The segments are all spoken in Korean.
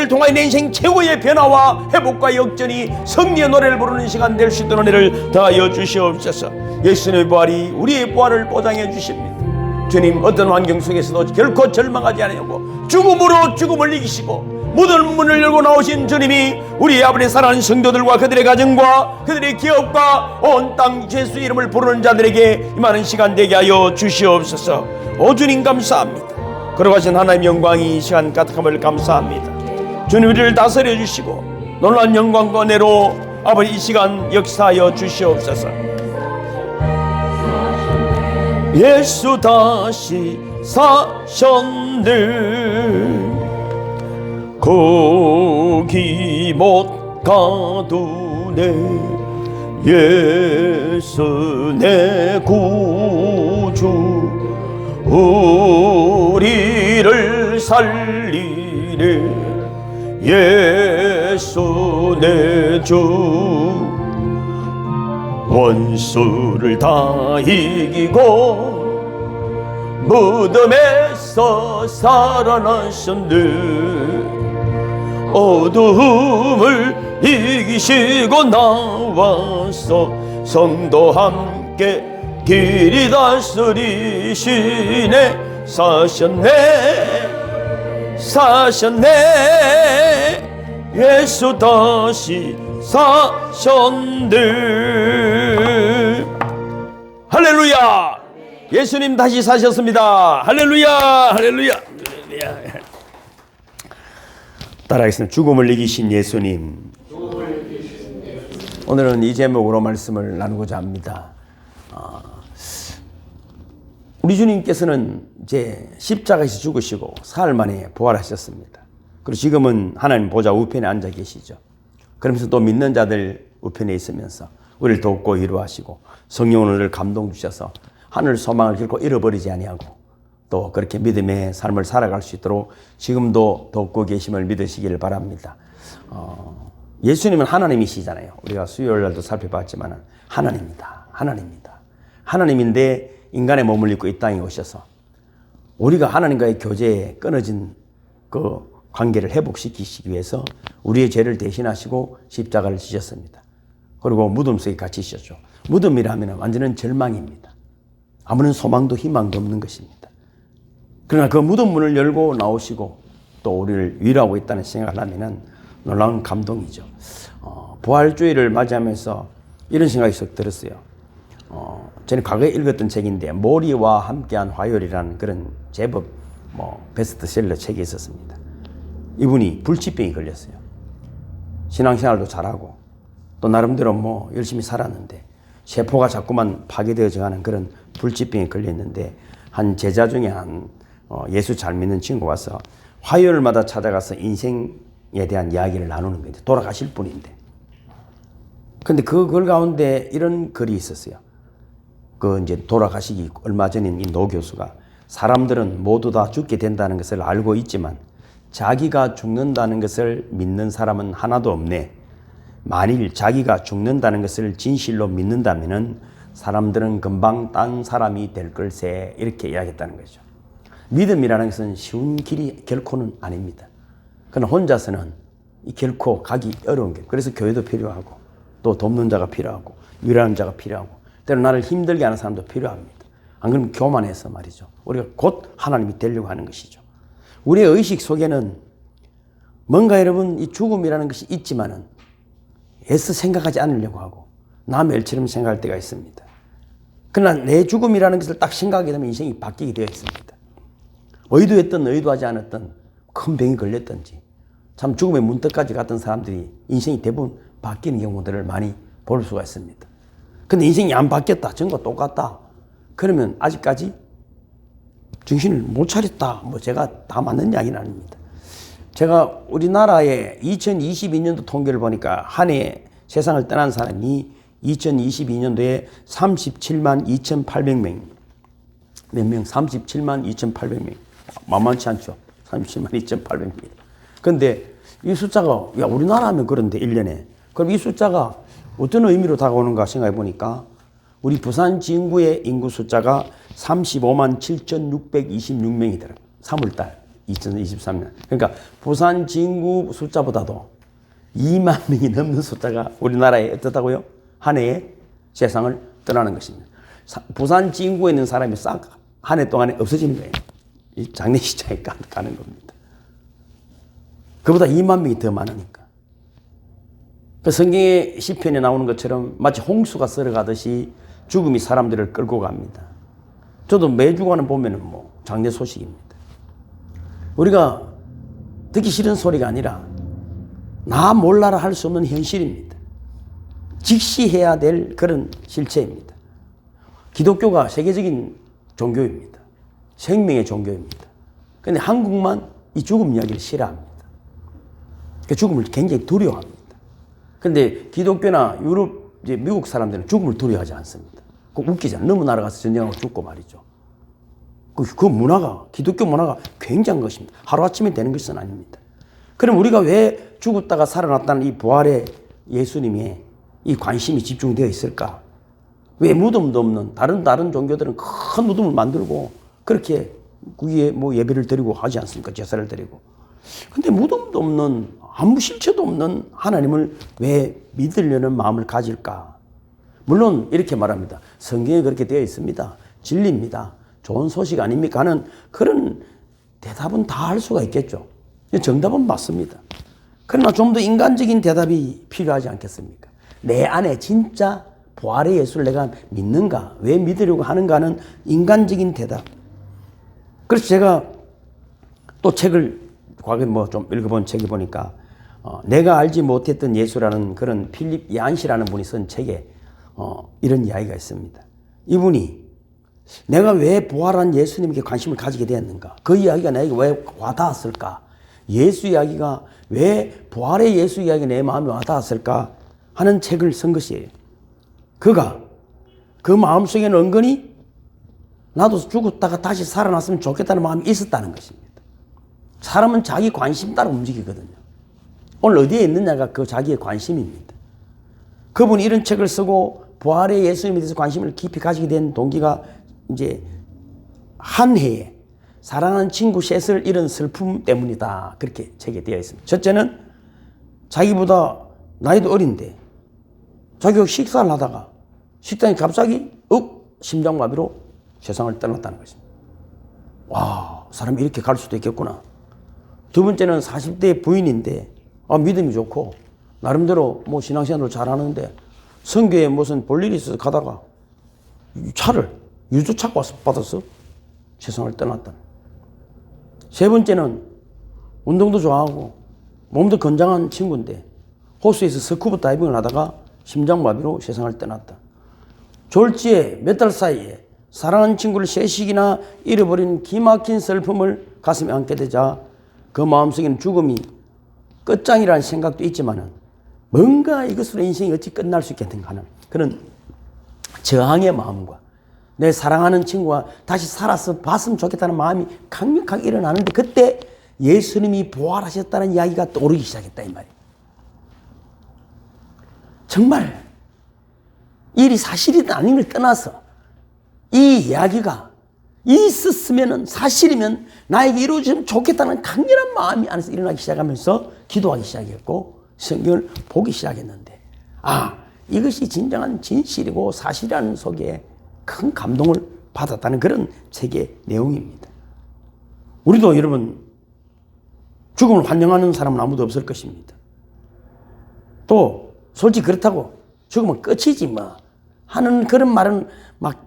은혜를 통하여 내 인생 최고의 변화와 회복과 역전이 승리의 노래를 부르는 시간 될 수 있도록 은혜를 더하여 주시옵소서. 예수님의 부활이 우리의 부활을 보장해 주십니다. 주님, 어떤 환경 속에서도 결코 절망하지 않으려고 죽음으로 죽음을 이기시고 모든 문을 열고 나오신 주님이 우리 아버지 사랑하는 성도들과 그들의 가정과 그들의 기업과 온 땅 예수 이름을 부르는 자들에게 임하는 시간 되게 하여 주시옵소서. 오 주님 감사합니다. 걸어가신 하나님의 영광이 이 시간 가득함을 감사합니다. 주님, 우리를 다스려 주시고 놀라운 영광과 은혜로 아버지 이 시간 역사하여 주시옵소서. 예수 다시 사셨네. 거기 못 가두네. 예수 내 구주 우리를 살리네. 예수 내 주 원수를 다 이기고 무덤에서 살아나셨네. 어두움을 이기시고 나와서 성도 함께 길이 다스리시네. 사셨네 사셨네. 예수 다시 사셨네. 할렐루야. 예수님 다시 사셨습니다. 할렐루야 할렐루야. 따라하겠습니다. 죽음을 이기신 예수님. 오늘은 이 제목으로 말씀을 나누고자 합니다. 우리 주님께서는 이제 십자가에서 죽으시고 사흘 만에 부활하셨습니다. 그리고 지금은 하나님 보좌 우편에 앉아 계시죠. 그러면서 또 믿는 자들 우편에 있으면서 우리를 돕고 위로하시고 성령으로 우리를 감동 주셔서 하늘 소망을 결코 잃어버리지 아니하고 또 그렇게 믿음의 삶을 살아갈 수 있도록 지금도 돕고 계심을 믿으시기를 바랍니다. 예수님은 하나님이시잖아요. 우리가 수요일 날도 살펴봤지만 하나님입니다. 하나님입니다. 하나님인데 인간의 몸을 입고 이 땅에 오셔서 우리가 하나님과의 교제에 끊어진 그 관계를 회복시키시기 위해서 우리의 죄를 대신하시고 십자가를 지셨습니다. 그리고 무덤 속에 갇히셨죠. 무덤이라면 완전한 절망입니다. 아무런 소망도 희망도 없는 것입니다. 그러나 그 무덤 문을 열고 나오시고 또 우리를 위로하고 있다는 생각을 하면 놀라운 감동이죠. 부활주의를 맞이하면서 이런 생각이 썩 들었어요. 저는 과거에 읽었던 책인데 모리와 함께한 화요일이라는 그런 제법 베스트셀러 책이 있었습니다. 이분이 불치병이 걸렸어요. 신앙생활도 잘하고 또 나름대로 열심히 살았는데 세포가 자꾸만 파괴되어져 가는 그런 불치병에 걸렸는데 한 제자 중에 한 예수 잘 믿는 친구가 와서 화요일마다 찾아가서 인생에 대한 이야기를 나누는 거예요. 돌아가실 분인데. 근데 그 가운데 이런 글이 있었어요. 이제 돌아가시기 얼마 전인 이 노 교수가 사람들은 모두 다 죽게 된다는 것을 알고 있지만 자기가 죽는다는 것을 믿는 사람은 하나도 없네. 만일 자기가 죽는다는 것을 진실로 믿는다면은 사람들은 금방 딴 사람이 될 걸세. 이렇게 이야기했다는 거죠. 믿음이라는 것은 쉬운 길이 결코는 아닙니다. 그러나 혼자서는 결코 가기 어려운 길. 그래서 교회도 필요하고 또 돕는 자가 필요하고 위로하는 자가 필요하고 때로 나를 힘들게 하는 사람도 필요합니다. 안 그러면 교만해서 말이죠. 우리가 곧 하나님이 되려고 하는 것이죠. 우리의 의식 속에는 뭔가 여러분 이 죽음이라는 것이 있지만은 애써 생각하지 않으려고 하고 남의 일처럼 생각할 때가 있습니다. 그러나 내 죽음이라는 것을 딱 생각하게 되면 인생이 바뀌게 되어 있습니다. 의도했든 의도하지 않았든 큰 병이 걸렸든지 참 죽음의 문턱까지 갔던 사람들이 인생이 대부분 바뀌는 경우들을 많이 볼 수가 있습니다. 근데 인생이 안 바뀌었다. 전과 똑같다. 그러면 아직까지 정신을 못 차렸다. 제가 다 맞는 이야기는 아닙니다. 제가 우리나라의 2022년도 통계를 보니까 한 해 세상을 떠난 사람이 2022년도에 37만 2,800명. 몇 명? 37만 2,800명. 만만치 않죠. 37만 2,800명. 근데 이 숫자가, 우리나라 하면 그런데 1년에. 그럼 이 숫자가 어떤 의미로 다가오는가 생각해 보니까 우리 부산 진구의 인구 숫자가 35만 7,626명이더라고요. 3월달. 2023년. 그러니까 부산 진구 숫자보다도 2만 명이 넘는 숫자가 우리나라에 어떻다고요? 한 해에 세상을 떠나는 것입니다. 부산 진구에 있는 사람이 싹 한 해 동안에 없어지는 거예요. 이 장례식장에 가는 겁니다. 그보다 2만 명이 더 많으니까. 그 성경의 시편에 나오는 것처럼 마치 홍수가 쓸어가듯이 죽음이 사람들을 끌고 갑니다. 저도 매주간은 보면은 뭐 장례 소식입니다. 우리가 듣기 싫은 소리가 아니라 나 몰라라 할 수 없는 현실입니다. 직시해야 될 그런 실체입니다. 기독교가 세계적인 종교입니다. 생명의 종교입니다. 그런데 한국만 이 죽음 이야기를 싫어합니다. 그 죽음을 굉장히 두려워합니다. 그런데 기독교나 유럽, 이제 미국 사람들은 죽음을 두려워하지 않습니다. 꼭 웃기잖아요. 너무 날아가서 전쟁하고 죽고 말이죠. 그 문화가, 기독교 문화가 굉장한 것입니다. 하루아침에 되는 것은 아닙니다. 그럼 우리가 왜 죽었다가 살아났다는 이 부활의 예수님의 이 관심이 집중되어 있을까? 왜 무덤도 없는 다른 종교들은 큰 무덤을 만들고 그렇게 거기에 뭐 예배를 드리고 하지 않습니까? 제사를 드리고. 근데 무덤도 없는 아무 실체도 없는 하나님을 왜 믿으려는 마음을 가질까? 물론 이렇게 말합니다. 성경에 그렇게 되어 있습니다. 진리입니다. 좋은 소식 아닙니까? 하는 그런 대답은 다 할 수가 있겠죠. 정답은 맞습니다. 그러나 좀 더 인간적인 대답이 필요하지 않겠습니까? 내 안에 진짜 부활의 예수를 내가 믿는가? 왜 믿으려고 하는가는 인간적인 대답. 그래서 제가 또 책을 과거에 뭐 좀 읽어본 책이 보니까 내가 알지 못했던 예수라는 그런 필립 얀시라는 분이 쓴 책에 이런 이야기가 있습니다. 이분이 내가 왜 부활한 예수님께 관심을 가지게 되었는가? 그 이야기가 나에게 왜 와닿았을까? 예수 이야기가 왜 부활의 예수 이야기가 내 마음에 와닿았을까? 하는 책을 쓴 것이에요. 그가 그 마음속에는 은근히 나도 죽었다가 다시 살아났으면 좋겠다는 마음이 있었다는 것입니다. 사람은 자기 관심 따라 움직이거든요. 오늘 어디에 있느냐가 그 자기의 관심입니다. 그분이 이런 책을 쓰고 부활의 예수님에 대해서 관심을 깊이 가지게 된 동기가 이제 한 해에 사랑하는 친구 셋을 잃은 슬픔 때문이다. 그렇게 책에 되어 있습니다. 첫째는 자기보다 나이도 어린데 자기가 식사를 하다가 식당에 갑자기 심장마비로 세상을 떠났다는 것입니다. 와, 사람이 이렇게 갈 수도 있겠구나. 두 번째는 40대 부인인데 믿음이 좋고 나름대로 뭐 신앙생활을 잘하는데 성교에 무슨 볼일이 있어서 가다가 차를 유조차가 와서 받아서 세상을 떠났다. 세 번째는 운동도 좋아하고 몸도 건장한 친구인데 호수에서 스쿠버 다이빙을 하다가 심장마비로 세상을 떠났다. 졸지에 몇 달 사이에 사랑하는 친구를 셋씩이나 잃어버린 기막힌 슬픔을 가슴에 안게 되자 그 마음속에는 죽음이 끝장이라는 생각도 있지만은 뭔가 이것으로 인생이 어찌 끝날 수 있겠는가 하는 그런 저항의 마음과 내 사랑하는 친구가 다시 살아서 봤으면 좋겠다는 마음이 강력하게 일어나는데 그때 예수님이 부활하셨다는 이야기가 떠오르기 시작했다 이 말이에요. 정말 일이 사실이든 아닌 걸 떠나서 이 이야기가 있었으면 사실이면 나에게 이루어지면 좋겠다는 강렬한 마음이 안에서 일어나기 시작하면서 기도하기 시작했고 성경을 보기 시작했는데 이것이 진정한 진실이고 사실이라는 속에 큰 감동을 받았다는 그런 책의 내용입니다. 우리도 여러분 죽음을 환영하는 사람은 아무도 없을 것입니다. 또 솔직히 그렇다고 죽으면 끝이지 뭐 하는 그런 말은 막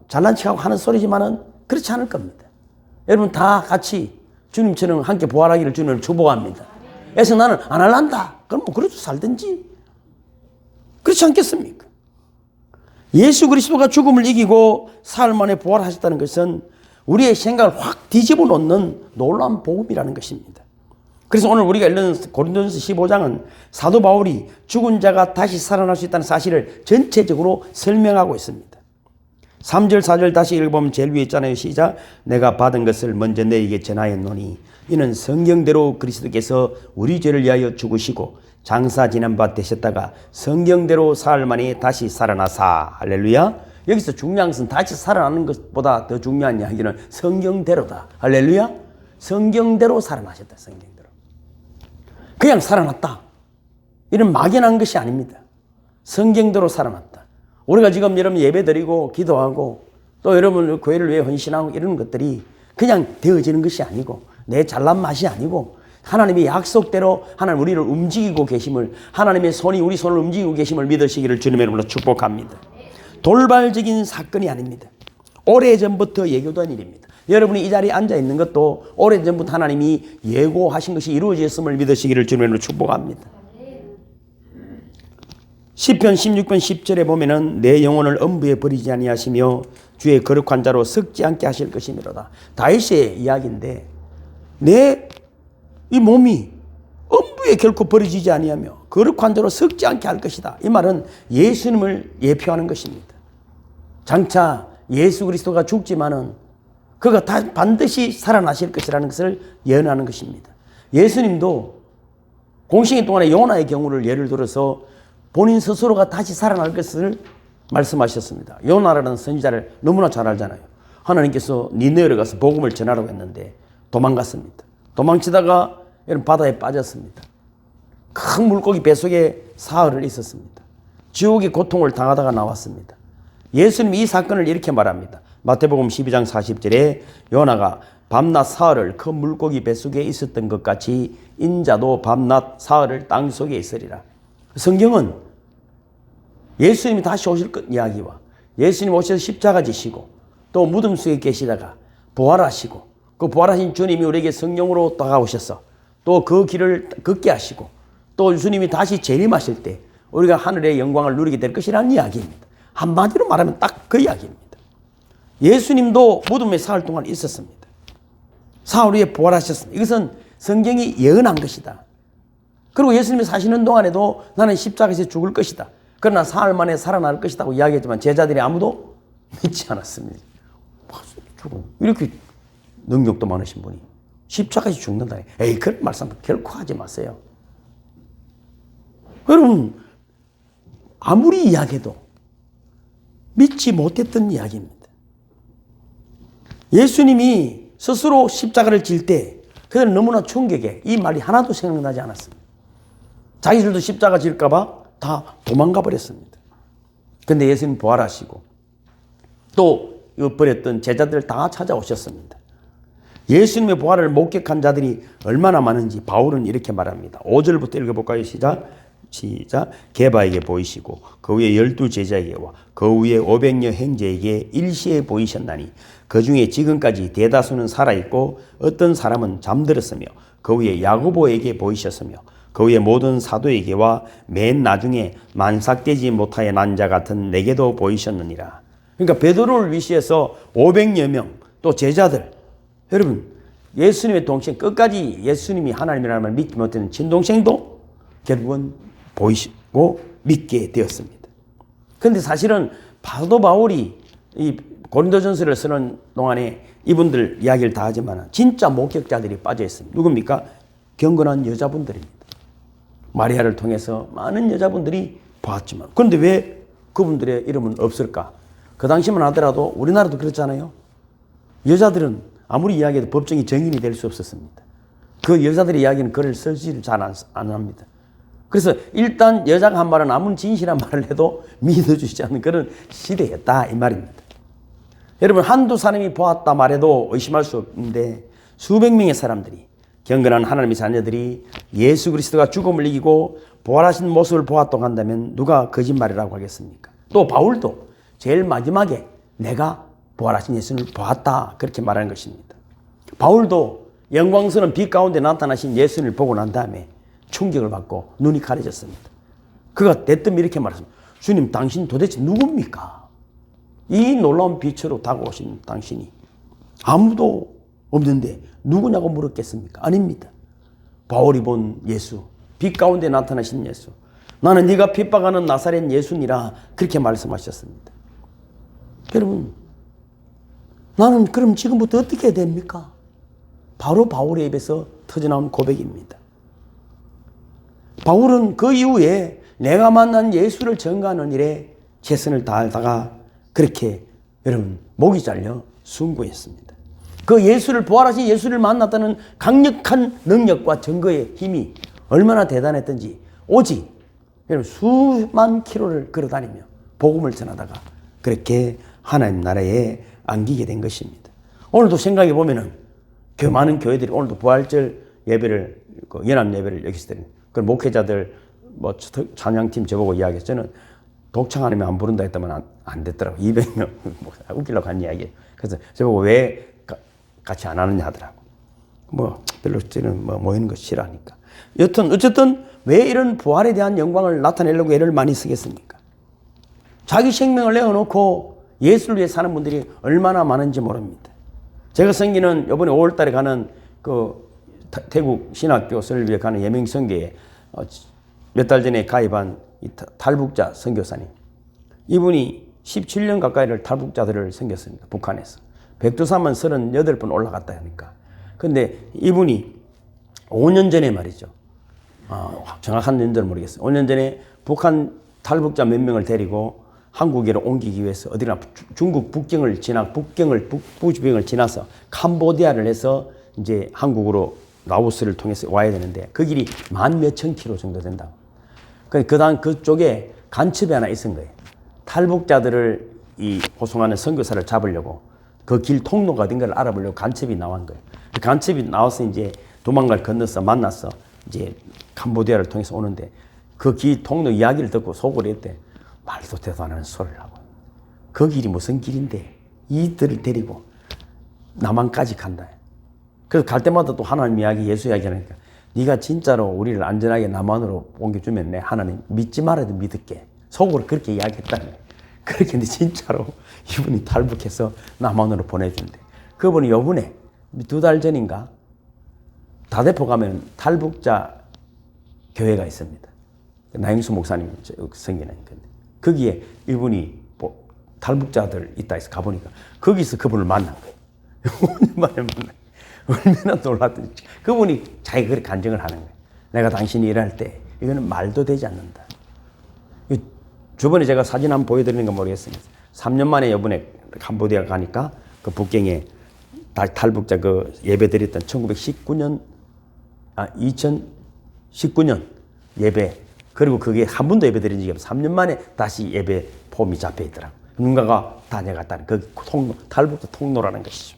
잘난 척하고 하는 소리지만은 그렇지 않을 겁니다. 여러분 다 같이 주님처럼 함께 부활하기를 주님을 축복합니다. 그래서 나는 안 할란다. 그럼 뭐 그래도 살든지. 그렇지 않겠습니까? 예수 그리스도가 죽음을 이기고 사흘 만에 부활하셨다는 것은 우리의 생각을 확 뒤집어 놓는 놀라운 복음이라는 것입니다. 그래서 오늘 우리가 읽는 고린도전서 15장은 사도 바울이 죽은 자가 다시 살아날 수 있다는 사실을 전체적으로 설명하고 있습니다. 3절 4절 다시 읽어보면 제일 위에 있잖아요. 시작. 내가 받은 것을 먼저 너에게 전하였노니 이는 성경대로 그리스도께서 우리 죄를 위하여 죽으시고 장사 지난 바 되셨다가 성경대로 사흘 만에 다시 살아나사. 할렐루야. 여기서 중요한 것은 다시 살아나는 것보다 더 중요한 이야기는 성경대로다. 할렐루야. 성경대로 살아나셨다. 성경대로. 그냥 살아났다. 이런 막연한 것이 아닙니다. 성경대로 살아났다. 우리가 지금 여러분 예배 드리고 기도하고 또 여러분 교회를 위해 헌신하고 이런 것들이 그냥 되어지는 것이 아니고 내 잘난 맛이 아니고 하나님의 약속대로 하나님 우리를 움직이고 계심을, 하나님의 손이 우리 손을 움직이고 계심을 믿으시기를 주님의 이름으로 축복합니다. 돌발적인 사건이 아닙니다. 오래전부터 예고된 일입니다. 여러분이 이 자리에 앉아 있는 것도 오래전부터 하나님이 예고하신 것이 이루어졌음을 믿으시기를 주님의 이름으로 축복합니다. 시편 16편 10절에 보면은 내 영혼을 엄부에 버리지 아니하시며 주의 거룩한 자로 썩지 않게 하실 것이미로다. 다윗의 이야기인데 내 이 몸이 엄부에 결코 버려지지 아니하며 거룩한 자로 썩지 않게 할 것이다. 이 말은 예수님을 예표하는 것입니다. 장차 예수 그리스도가 죽지만은 그가 다 반드시 살아나실 것이라는 것을 예언하는 것입니다. 예수님도 공생애 동안에 요나의 경우를 예를 들어서 본인 스스로가 다시 살아날 것을 말씀하셨습니다. 요나라는 선지자를 너무나 잘 알잖아요. 하나님께서 니느웨로 가서 복음을 전하라고 했는데 도망갔습니다. 도망치다가 이런 바다에 빠졌습니다. 큰 물고기 뱃속에 사흘을 있었습니다. 지옥의 고통을 당하다가 나왔습니다. 예수님이 이 사건을 이렇게 말합니다. 마태복음 12장 40절에 요나가 밤낮 사흘을 큰 물고기 뱃속에 있었던 것 같이 인자도 밤낮 사흘을 땅속에 있으리라. 성경은 예수님이 다시 오실 것 이야기와 예수님 오셔서 십자가 지시고 또 무덤 속에 계시다가 부활하시고 그 부활하신 주님이 우리에게 성령으로 다가오셔서 또 그 길을 걷게 하시고 또 주님이 다시 재림하실 때 우리가 하늘의 영광을 누리게 될 것이라는 이야기입니다. 한마디로 말하면 딱 그 이야기입니다. 예수님도 무덤에 사흘 동안 있었습니다. 사흘 후에 부활하셨습니다. 이것은 성경이 예언한 것이다. 그리고 예수님이 사시는 동안에도 나는 십자가에서 죽을 것이다. 그러나 사흘 만에 살아날 것이라고 이야기했지만 제자들이 아무도 믿지 않았습니다. 이렇게 능력도 많으신 분이 십자가에서 죽는다. 에이, 그런 말씀 결코 하지 마세요. 여러분, 아무리 이야기해도 믿지 못했던 이야기입니다. 예수님이 스스로 십자가를 질 때 그들은 너무나 충격에 이 말이 하나도 생각나지 않았습니다. 자기들도 십자가 질까 봐 다 도망가 버렸습니다. 그런데 예수님 부활하시고 또 버렸던 제자들 다 찾아오셨습니다. 예수님의 부활을 목격한 자들이 얼마나 많은지 바울은 이렇게 말합니다. 5절부터 읽어볼까요? 시작. 게바에게 보이시고 그 위에 12 제자에게와 그 위에 500여 형제에게 일시에 보이셨나니 그 중에 지금까지 대다수는 살아있고 어떤 사람은 잠들었으며 그 위에 야고보에게 보이셨으며 그 위에 모든 사도에게와 맨 나중에 만삭되지 못하여 난 자 같은 내게도 보이셨느니라. 그러니까 베드로를 위시해서 500여 명 또 제자들, 여러분 예수님의 동생 끝까지 예수님이 하나님이라는 말 믿지 못했는 친동생도 결국은 보이시고 믿게 되었습니다. 그런데 사실은 사도 바울이 이 고린도전서를 쓰는 동안에 이분들 이야기를 다 하지만 진짜 목격자들이 빠져 있습니다. 누굽니까? 경건한 여자분들입니다. 마리아를 통해서 많은 여자분들이 봤지만 그런데 왜 그분들의 이름은 없을까? 그 당시만 하더라도 우리나라도 그렇잖아요. 여자들은 아무리 이야기해도 법정이 정인이 될 수 없었습니다. 그 여자들의 이야기는 글을 쓰지를 잘 안 합니다. 그래서 일단 여자가 한 말은 아무리 진실한 말을 해도 믿어주지 않는 그런 시대였다 이 말입니다. 여러분 한두 사람이 보았다 말해도 의심할 수 없는데 수백 명의 사람들이 경건한 하나님의 자녀들이 예수 그리스도가 죽음을 이기고 부활하신 모습을 보았다고 한다면 누가 거짓말이라고 하겠습니까? 또 바울도 제일 마지막에 내가 부활하신 예수를 보았다 그렇게 말하는 것입니다. 바울도 영광스러운 빛 가운데 나타나신 예수를 보고 난 다음에 충격을 받고 눈이 가려졌습니다. 그가 대뜸 이렇게 말했습니다. 주님 당신 도대체 누굽니까? 이 놀라운 빛으로 다가오신 당신이 아무도 없는데 누구냐고 물었겠습니까? 아닙니다. 바울이 본 예수, 빛 가운데 나타나신 예수, 나는 네가 핍박하는 나사렛 예수니라 그렇게 말씀하셨습니다. 여러분 나는 그럼 지금부터 어떻게 해야 됩니까? 바로 바울의 입에서 터져나온 고백입니다. 바울은 그 이후에 내가 만난 예수를 전가하는 일에 최선을 다하다가 그렇게 여러분 목이 잘려 순교했습니다. 그 예수를 부활하신 예수를 만났다는 강력한 능력과 증거의 힘이 얼마나 대단했던지 오직 수만 킬로를 걸어다니며 복음을 전하다가 그렇게 하나님 나라에 안기게 된 것입니다. 오늘도 생각해 보면은 많은 교회들이 오늘도 부활절 예배를 연합 예배를 여기서 드립니다. 그 목회자들 찬양팀 저보고 이야기했어요. 저는 독창 안 하면 안 부른다 했다면 안 됐더라고. 200명 웃기려고 한 이야기예요. 그래서 저보고 왜 같이 안 하느냐 하더라고. 별로 저는 모이는 거 싫어하니까. 여튼 어쨌든 왜 이런 부활에 대한 영광을 나타내려고 애를 많이 쓰겠습니까? 자기 생명을 내어놓고 예수를 위해 사는 분들이 얼마나 많은지 모릅니다. 제가 섬기는 이번에 5월 달에 가는 태국 신학교 설을 위해 가는 예명 선교에 몇 달 전에 가입한 탈북자 선교사님. 이분이 17년 가까이를 탈북자들을 섬겼습니다. 북한에서. 백두산만 38번 올라갔다 하니까. 근데 이분이 5년 전에 말이죠. 정확한 연도는 모르겠어요. 5년 전에 북한 탈북자 몇 명을 데리고 한국으로 옮기기 위해서 어디나 중국 북경을 지나서 캄보디아를 해서 이제 한국으로 라오스를 통해서 와야 되는데 그 길이 10,000몇 킬로 정도 된다고. 그다음 그쪽에 간첩이 하나 있은 거예요. 탈북자들을 호송하는 선교사를 잡으려고 그 길 통로가 어딘 걸 알아보려고 간첩이 나온 거예요. 간첩이 나와서 이제 도망갈 건너서 만났어. 이제 캄보디아를 통해서 오는데 그 길 통로 이야기를 듣고 속으로 했대. 말도 대도 안 하는 소리를 하고. 그 길이 무슨 길인데 이들을 데리고 남한까지 간다. 그래서 갈 때마다 또 하나님 이야기, 예수 이야기 하니까 네가 진짜로 우리를 안전하게 남한으로 옮겨주면 내 하나님 믿지 말아도 믿을게. 속으로 그렇게 이야기했다며. 그렇게 근데 진짜로 이분이 탈북해서 남한으로 보내준대. 그분이 요번에 2달 전인가 다대포 가면 탈북자 교회가 있습니다. 나영수 목사님 성기는 건데 거기에 이분이 탈북자들 있다 해서 가보니까 거기서 그분을 만난 거예요. 얼마나 놀랐던지. 그분이 자기가 그렇게 간증을 하는 거예요. 내가 당신이 일할 때 이거는 말도 되지 않는다. 저번에 제가 사진 한번 보여드리는 건 모르겠습니다. 3년 만에 이번에 캄보디아 가니까 그 북경에 탈북자 그 예배 드렸던 2019년 예배. 그리고 그게 한 번도 예배 드린 적이 없어요. 3년 만에 다시 예배 폼이 잡혀 있더라고요. 누군가가 다녀갔다는 그 통로, 탈북자 통로라는 것이죠.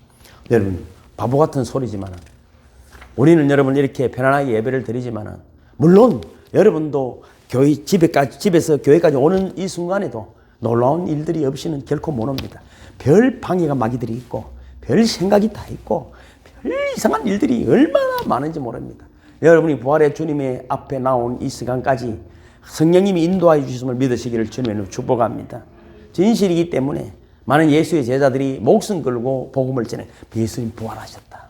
여러분, 바보 같은 소리지만 우리는 여러분 이렇게 편안하게 예배를 드리지만 물론 여러분도 집에서 교회까지 오는 이 순간에도 놀라운 일들이 없이는 결코 못 옵니다. 별 방해가 마귀들이 있고 별 생각이 다 있고 별 이상한 일들이 얼마나 많은지 모릅니다. 여러분이 부활의 주님의 앞에 나온 이 시간까지 성령님이 인도하여 주심을 믿으시기를 주님의 축복합니다. 진실이기 때문에 많은 예수의 제자들이 목숨 걸고 복음을 전해 예수님 부활하셨다.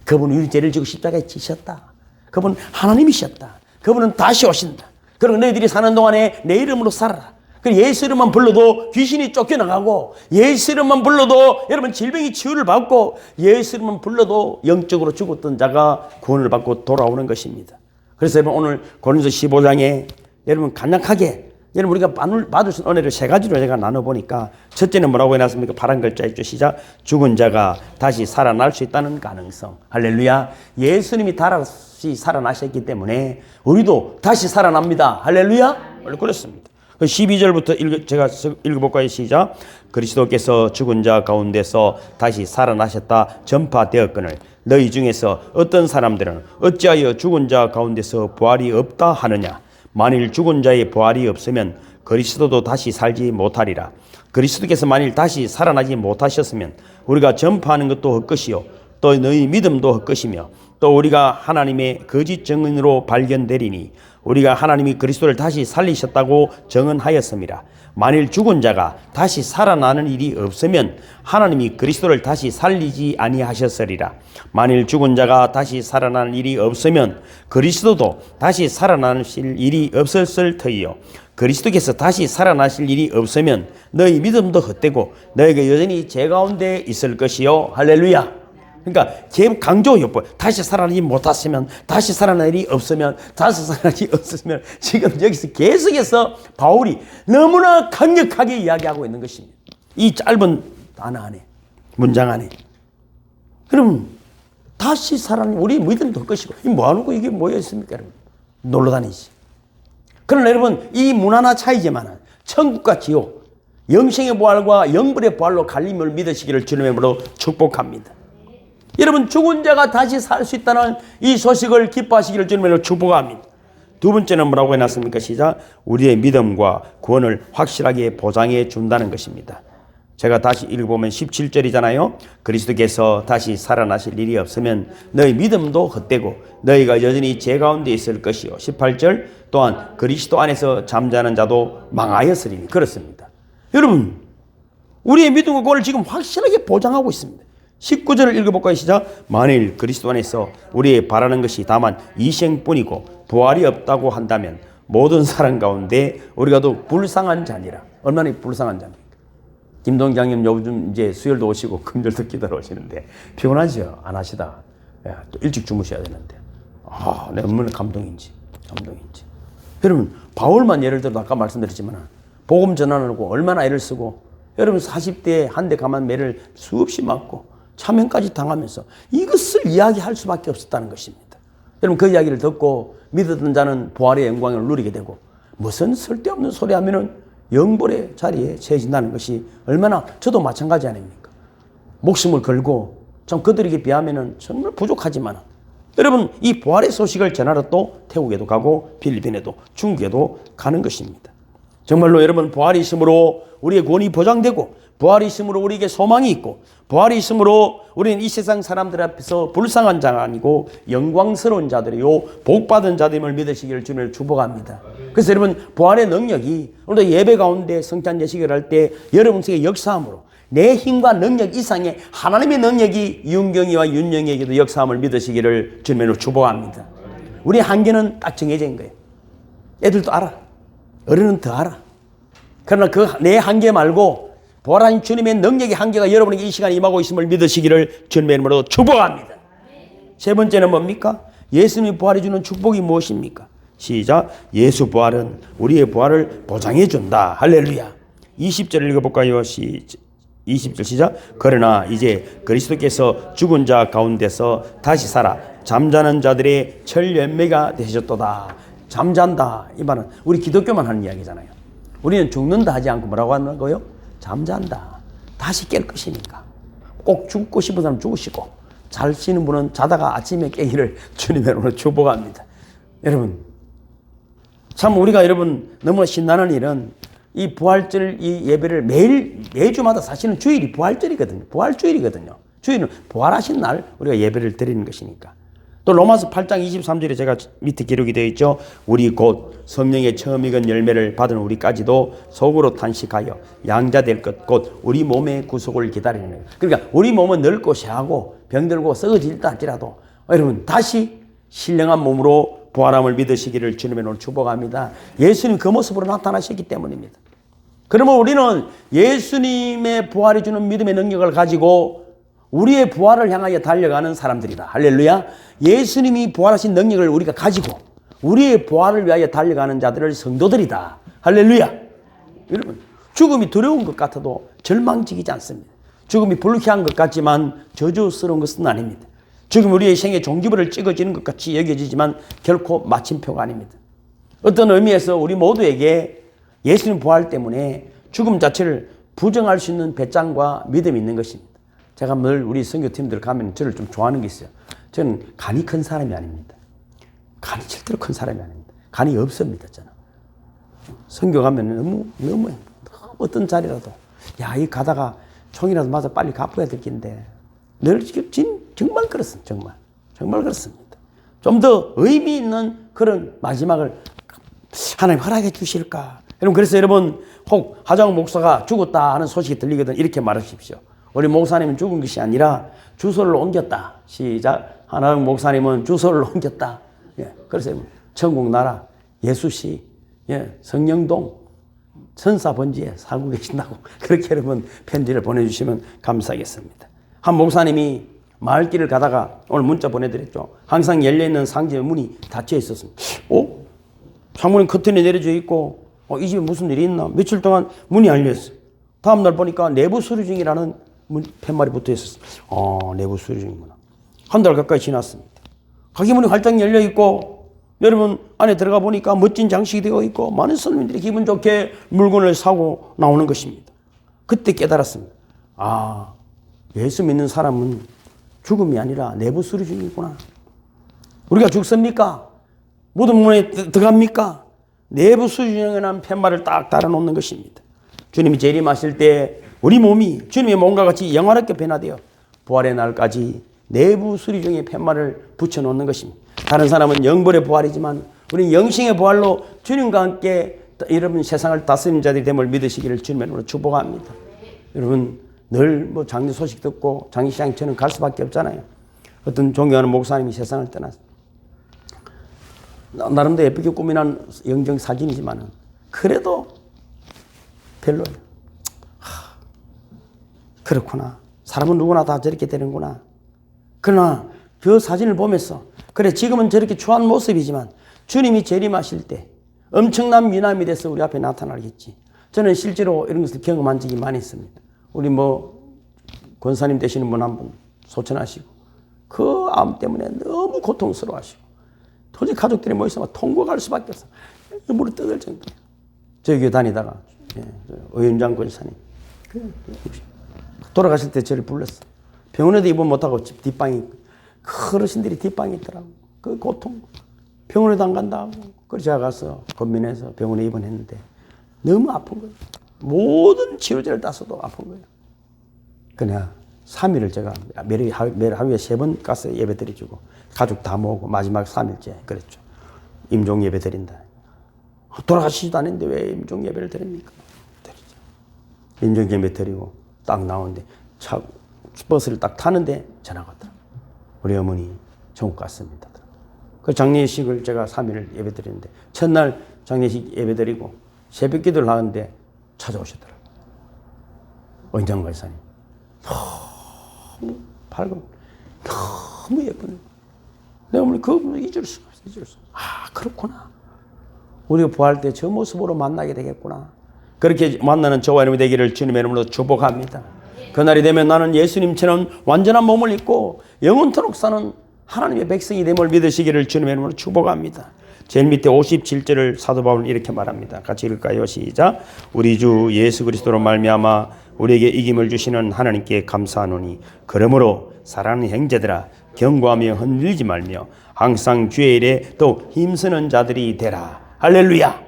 그분은 우리 죄를 지고 십자가에 지셨다. 그분은 하나님이셨다. 그분은 다시 오신다. 그리고 너희들이 사는 동안에 내 이름으로 살아라. 예수 이름만 불러도 귀신이 쫓겨나가고 예수 이름만 불러도 여러분 질병이 치유를 받고 예수 이름만 불러도 영적으로 죽었던 자가 구원을 받고 돌아오는 것입니다. 그래서 여러분 오늘 고린도서 15장에 여러분 간략하게 여러분 우리가 받으신 은혜를 세 가지로 제가 나눠보니까 첫째는 뭐라고 해놨습니까? 파란 글자 있죠. 시작. 죽은 자가 다시 살아날 수 있다는 가능성. 할렐루야. 예수님이 다시 살아나셨기 때문에 우리도 다시 살아납니다. 할렐루야. 원래 그렇습니다. 12절부터 제가 읽어볼까요? 시작. 그리스도께서 죽은 자 가운데서 다시 살아나셨다 전파되었거늘 너희 중에서 어떤 사람들은 어찌하여 죽은 자 가운데서 부활이 없다 하느냐. 만일 죽은 자의 부활이 없으면 그리스도도 다시 살지 못하리라. 그리스도께서 만일 다시 살아나지 못하셨으면 우리가 전파하는 것도 헛것이요 또 너희 믿음도 헛것이며 또 우리가 하나님의 거짓 증인으로 발견되리니 우리가 하나님이 그리스도를 다시 살리셨다고 증언하였습니다. 만일 죽은 자가 다시 살아나는 일이 없으면 하나님이 그리스도를 다시 살리지 아니하셨으리라. 만일 죽은 자가 다시 살아나는 일이 없으면 그리스도도 다시 살아나실 일이 없었을 터이요. 그리스도께서 다시 살아나실 일이 없으면 너희 믿음도 헛되고 너희가 여전히 죄 가운데 있을 것이요. 할렐루야. 그러니까 강조 요법 다시 살아나지 못했으면 다시 살아날 일이 없으면 다시 살아나지 없으면 지금 여기서 계속해서 바울이 너무나 강력하게 이야기하고 있는 것입니다. 이 짧은 단어 안에 문장 안에 그럼 다시 살아나는 우리 믿음이 될 것이고, 이 뭐하는 이게 뭐였습니까, 여러분? 놀러 다니지. 그러나 여러분, 이 문 하나 차이지만 천국과 지옥, 영생의 부활과 영불의 부활로 갈림을 믿으시기를 주님의 이름으로 축복합니다. 여러분, 죽은 자가 다시 살 수 있다는 이 소식을 기뻐하시기를 주님의 이름으로 축복합니다. 두 번째는 뭐라고 해놨습니까? 시작. 우리의 믿음과 구원을 확실하게 보장해 준다는 것입니다. 제가 다시 읽어보면 17절이잖아요. 그리스도께서 다시 살아나실 일이 없으면 너희 믿음도 헛되고 너희가 여전히 죄 가운데 있을 것이요. 18절 또한 그리스도 안에서 잠자는 자도 망하였으리니. 그렇습니다. 여러분, 우리의 믿음과 구원을 지금 확실하게 보장하고 있습니다. 19절을 읽어볼까요? 시작. 만일 그리스도 안에서 우리의 바라는 것이 다만 이 생뿐이고 부활이 없다고 한다면 모든 사람 가운데 우리가 더 불쌍한 자니라. 얼마나 불쌍한 자입니까? 김동장님 요즘 이제 수요일도 오시고 금요일도 기도로 오시는데 피곤하죠? 안 하시다. 또 일찍 주무셔야 되는데. 내 얼마나 감동인지. 여러분, 바울만 예를 들어 아까 말씀드렸지만 복음 전하려고 얼마나 애를 쓰고, 여러분 40대에 한 대 가만 매를 수없이 맞고 차명까지 당하면서 이것을 이야기할 수밖에 없었다는 것입니다. 여러분, 그 이야기를 듣고 믿었던 자는 부활의 영광을 누리게 되고, 무슨 쓸데없는 소리 하면은 영벌의 자리에 세진다는 것이 얼마나, 저도 마찬가지 아닙니까? 목숨을 걸고 참 그들에게 비하면 정말 부족하지만, 여러분, 이 부활의 소식을 전하러 또 태국에도 가고 필리핀에도 중국에도 가는 것입니다. 정말로 여러분, 부활이 있으므로 우리의 구원이 보장되고, 부활이 있으므로 우리에게 소망이 있고, 부활이 있으므로 우리는 이 세상 사람들 앞에서 불쌍한 자가 아니고 영광스러운 자들이요 복받은 자들임을 믿으시기를 주님을 축복합니다. 그래서 여러분, 부활의 능력이 오늘도 예배 가운데 성찬 예식을 할 때 여러분 속에 역사함으로 내 힘과 능력 이상의 하나님의 능력이 윤경이와 윤영에게도 역사함을 믿으시기를 주님으로 축복합니다. 우리 한계는 딱 정해져 있는 거예요. 애들도 알아. 어른은 더 알아. 그러나 그 내 한계 말고 부활한 주님의 능력의 한계가 여러분에게 이 시간에 임하고 있음을 믿으시기를 주님의 이름으로 축복합니다. 세 번째는 뭡니까? 예수님이 부활해 주는 축복이 무엇입니까? 시작. 예수 부활은 우리의 부활을 보장해 준다. 할렐루야. 20절을 읽어볼까요? 20절 시작. 그러나 이제 그리스도께서 죽은 자 가운데서 다시 살아 잠자는 자들의 철연매가 되셨도다. 잠잔다. 이 말은 우리 기독교만 하는 이야기잖아요. 우리는 죽는다 하지 않고 뭐라고 하는 거예요? 잠잔다. 다시 깰 것이니까. 꼭 죽고 싶은 사람 죽으시고, 잘 쉬는 분은 자다가 아침에 깨기를 주님의 이름으로 축복합니다. 여러분, 참 우리가 여러분 너무 신나는 일은 이 부활절 이 예배를 매주마다 사실은 주일이 부활절이거든요. 부활주일이거든요. 주일은 부활하신 날 우리가 예배를 드리는 것이니까. 또 로마서 8장 23절에 제가 밑에 기록이 되어 있죠. 우리 곧 성령의 처음 익은 열매를 받은 우리까지도 속으로 탄식하여 양자 될 것 곧 우리 몸의 구속을 기다리는 거예요. 그러니까 우리 몸은 늙고 쇠하고 병들고 썩어질다 할지라도 여러분 다시 신령한 몸으로 부활함을 믿으시기를 주님의 이름으로 축복합니다. 예수님 그 모습으로 나타나셨기 때문입니다. 그러면 우리는 예수님의 부활해 주는 믿음의 능력을 가지고 우리의 부활을 향하여 달려가는 사람들이다. 할렐루야. 예수님이 부활하신 능력을 우리가 가지고 우리의 부활을 위하여 달려가는 자들을 성도들이다. 할렐루야. 여러분, 죽음이 두려운 것 같아도 절망적이지 않습니다. 죽음이 불쾌한 것 같지만 저주스러운 것은 아닙니다. 죽음이 우리의 생에 종지부를 찍어지는 것 같이 여겨지지만 결코 마침표가 아닙니다. 어떤 의미에서 우리 모두에게 예수님 부활 때문에 죽음 자체를 부정할 수 있는 배짱과 믿음이 있는 것입니다. 제가 늘 우리 선교팀들 가면 저를 좀 좋아하는 게 있어요. 저는 간이 큰 사람이 아닙니다. 간이 절대로 큰 사람이 아닙니다. 간이 없습니다. 저는. 선교 가면 너무 어떤 자리라도 이 가다가 총이라도 맞아 빨리 갚아야 될 긴데 늘 정말 그렇습니다. 정말 그렇습니다. 좀 더 의미 있는 그런 마지막을 하나님 허락해 주실까? 여러분, 그래서 여러분 혹 하정 목사가 죽었다 하는 소식이 들리거든 이렇게 말하십시오. 우리 목사님은 죽은 것이 아니라 주소를 옮겼다. 시작. 하나영 목사님은 주소를 옮겼다. 그래서 천국 나라 예수시 성령동 천사번지에 살고 계신다고 그렇게 여러분 편지를 보내주시면 감사하겠습니다. 한 목사님이 마을길을 가다가 오늘 문자 보내드렸죠. 항상 열려있는 상점의 문이 닫혀 있었습니다. 창문이 커튼이 내려져 있고 이 집에 무슨 일이 있나? 며칠 동안 문이 열렸어요. 다음날 보니까 내부 수리 중이라는 팻말이 붙어 있었어요. 내부 수리 중이구나. 한 달 가까이 지났습니다. 가게 문이 활짝 열려 있고, 여러분 안에 들어가 보니까 멋진 장식이 되어 있고, 많은 손님들이 기분 좋게 물건을 사고 나오는 것입니다. 그때 깨달았습니다. 예수 믿는 사람은 죽음이 아니라 내부 수리 중이구나. 우리가 죽습니까? 모든 문에 들어갑니까? 내부 수리 중에 난 팻말을 딱 달아놓는 것입니다. 주님이 재림하실 때 우리 몸이 주님의 몸과 같이 영화롭게 변화되어 부활의 날까지 내부 수리 중에 팻말을 붙여놓는 것입니다. 다른 사람은 영벌의 부활이지만 우리는 영생의 부활로 주님과 함께 여러분 세상을 다스리는 자들이 됨을 믿으시기를 주님의 이름으로 축복합니다. 여러분 늘 장례 소식 듣고 장례식장처럼 갈 수밖에 없잖아요. 어떤 존경하는 목사님이 세상을 떠났어요. 나름대로 예쁘게 꾸미는 영정 사진이지만 그래도 별로예요. 그렇구나. 사람은 누구나 다 저렇게 되는구나. 그러나 그 사진을 보면서 그래 지금은 저렇게 추한 모습이지만 주님이 재림하실 때 엄청난 미남이 돼서 우리 앞에 나타나겠지. 저는 실제로 이런 것을 경험한 적이 많이 있습니다. 우리 권사님 되시는 분 한 분 소천하시고 그 암 때문에 너무 고통스러워하시고 도저히 가족들이 모여서 막 통곡할 수밖에 없어. 물을 뜯을 정도예요. 저희 교회 다니다가 의윤장 권사님 돌아가실 때 저를 불렀어. 병원에도 입원 못하고 집 뒷방에 어르신들이 뒷방에 있더라고. 그 고통 병원에도 안 간다고. 그래서 제가 가서 건민해서 병원에 입원했는데 너무 아픈 거예요. 모든 치료제를 다 써도 아픈 거예요. 그냥 3일을 제가 매일 하루에 3번 가서 예배 드려주고 가족 다 모으고 마지막 3일째 그랬죠. 임종 예배 드린다. 돌아가시지도 않았는데 왜 임종 예배를 드립니까? 드리죠. 임종 예배 드리고 딱 나오는데 버스를 딱 타는데 전화가 왔더라고요. 우리 어머니 천국 갔습니다. 그 장례식을 제가 3일 예배 드리는데 첫날 장례식 예배 드리고 새벽 기도를 하는데 찾아오셨더라고요. 원장 관사님. 너무 밝고 너무 예쁜. 내가 어머니 그분을 잊을 수가 없어. 그렇구나. 우리가 부활 때 저 모습으로 만나게 되겠구나. 그렇게 만나는 저와 여러분이 되기를 주님의 이름으로 축복합니다. 그날이 되면 나는 예수님처럼 완전한 몸을 입고 영원토록 사는 하나님의 백성이 됨을 믿으시기를 주님의 이름으로 축복합니다. 제일 밑에 57절을 사도 바울은 이렇게 말합니다. 같이 읽을까요? 시작. 우리 주 예수 그리스도로 말미암아 우리에게 이김을 주시는 하나님께 감사하노니 그러므로 사랑하는 형제들아 경고하며 흔들리지 말며 항상 주의 일에 또 힘쓰는 자들이 되라. 할렐루야.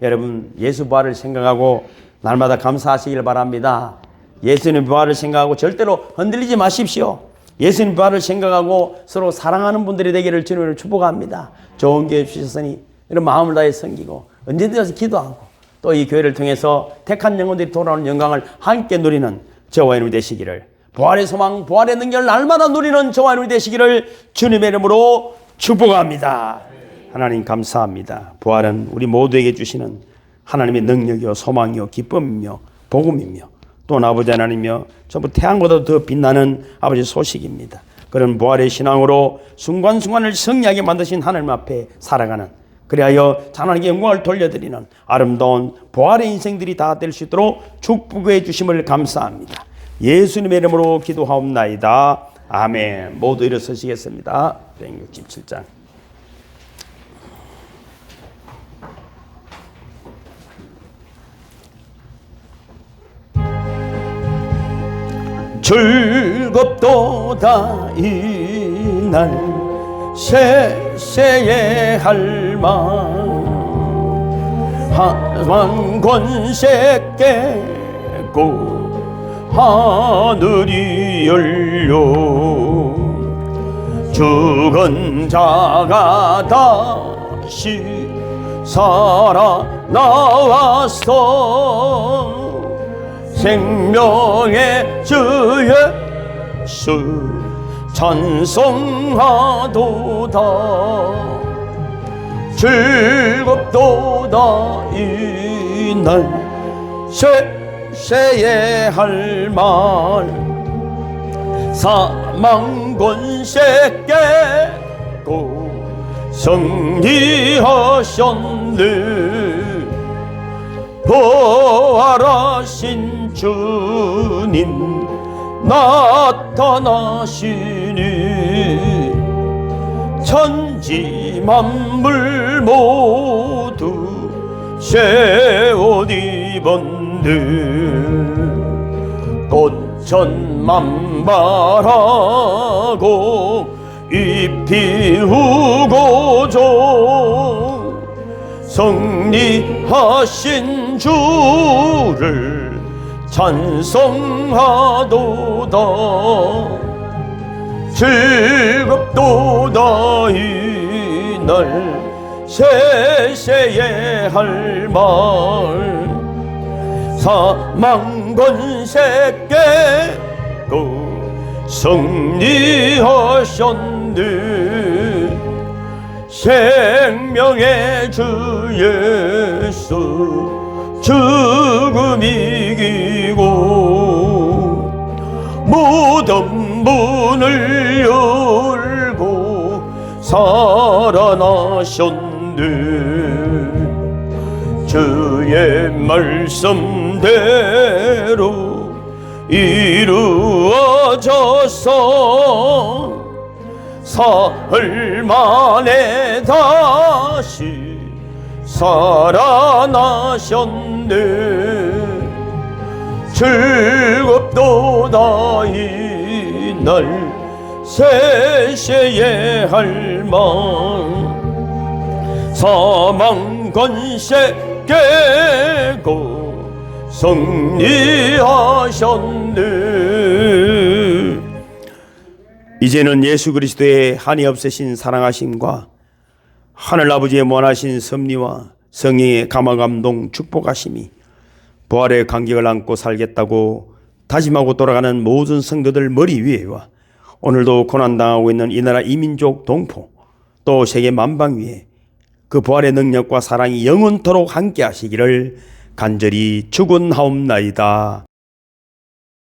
여러분 예수 부활을 생각하고 날마다 감사하시길 바랍니다. 예수님 부활을 생각하고 절대로 흔들리지 마십시오. 예수님 부활을 생각하고 서로 사랑하는 분들이 되기를 주님을 축복합니다. 좋은 교회 주셨으니 이런 마음을 다해 섬기고 언제든지 와서 기도하고 또 이 교회를 통해서 택한 영혼들이 돌아오는 영광을 함께 누리는 저와 여러분이 되시기를, 부활의 소망, 부활의 능력을 날마다 누리는 저와 여러분이 되시기를 주님의 이름으로 축복합니다. 하나님 감사합니다. 부활은 우리 모두에게 주시는 하나님의 능력이요 소망이요 기쁨이며 복음이며 또 아버지 하나님이여 전부 태양보다도 더 빛나는 아버지 소식입니다. 그런 부활의 신앙으로 순간순간을 승리하게 만드신 하나님 앞에 살아가는, 그리하여 하나님께 영광을 돌려드리는 아름다운 부활의 인생들이 다 될 수 있도록 축복해 주심을 감사합니다. 예수님의 이름으로 기도하옵나이다. 아멘. 모두 일어서시겠습니다. 167장. 즐겁도다 이날 세세의 할망 한 권세 깨고 하늘이 열려 죽은 자가 다시 살아나왔어. 생명의 주 예수 찬송하도다. 즐겁도다 이날 세세의 할말 사망 권세 깨고 승리하셨네. 부활하신 주님 나타나시니 천지 만물 모두 새옷 입었네. 꽃전 만발하고 잎이 우고져 승리하신 주를 찬송하도다. 즐겁도다 이날 세세의 할 말. 사망 권세 깨고 승리하셨네. 생명의 주 예수 죽음 이기고 모든 문을 열고 살아나셨네. 주의 말씀대로 이루어져서 사흘 만에 다시 살아나셨네. 즐겁도다 이날 세세의 할 말. 사망 권세 깨고 승리하셨네. 이제는 예수 그리스도의 한이 없으신 사랑하심과 하늘 아버지의 원하신 섭리와 성령의 감화감동 축복하심이 부활의 간격을 안고 살겠다고 다짐하고 돌아가는 모든 성도들 머리 위에와 오늘도 고난당하고 있는 이 나라 이민족 동포 또 세계 만방 위에 그 부활의 능력과 사랑이 영원토록 함께 하시기를 간절히 축원하옵나이다.